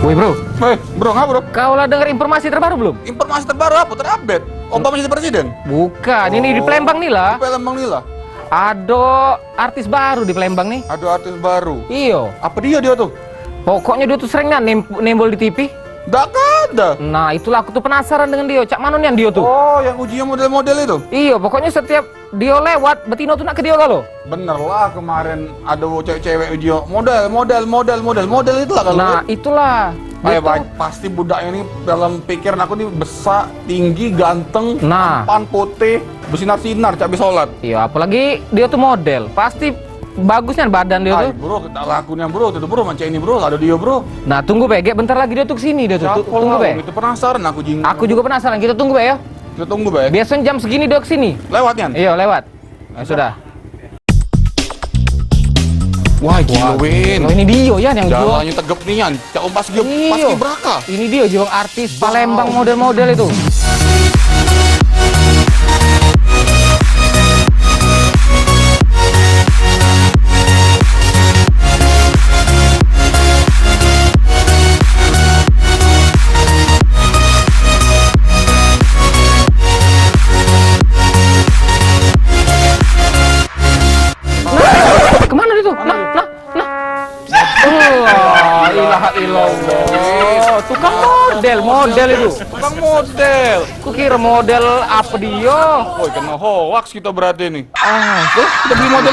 Woi bro, Bro, ngapa bro? kau lah dengar informasi terbaru belum? Informasi terbaru apa? Terupdate? Obama jadi presiden? Bukan, ini di Palembang nih lah. Palembang nih lah. Ada artis baru di Palembang nih. Ada artis baru. Iyo, Apa dia tuh? pokoknya dia tuh sering kan nembol di TV. Nggak ada. Nah itulah aku tuh penasaran dengan dia. Cak mana nih yang dia tuh? Oh, yang ujian model-model itu? Iyo, pokoknya setiap dia lewat, Betino tuh nak ke dia kalau. Bener lah, kemarin ada cewek-cewek ujian model itu lah kalau. Nah itulah. Dia tuh, Pasti budak ini dalam pikiran aku nih besar, tinggi, ganteng, Nah. tampan, putih, bersinar-sinar, cak bisa sholat. iya apalagi dia tuh model. Pasti bagusnya badan dia Ay tuh. bro, kita lakunya bro, itu bro, macam ini bro, ada dia bro. Nah tunggu Be, Gek, bentar lagi dia tuh kesini dia tuh. Tunggu Be. Itu penasaran aku jing. Aku juga penasaran. Kita tunggu Be ya. Kita tunggu baik. Biasanya jam segini dia kesini. Lewatnya. Iya lewat. Nah, sudah. Wah, gila Win. Oh, ini Dio ya yang jual. Jalannya tegep nian, cak umpas dia Iyo. pasti beraka. Ini dia jual artis Palembang model-model itu. Kemana dia tuh? Nah. Allah, ilaha illallah. Tukang model itu. Tukang model. Kukira model apa dia? Woi, kena hoax kita berarti nih. Tuh, Kita beli model.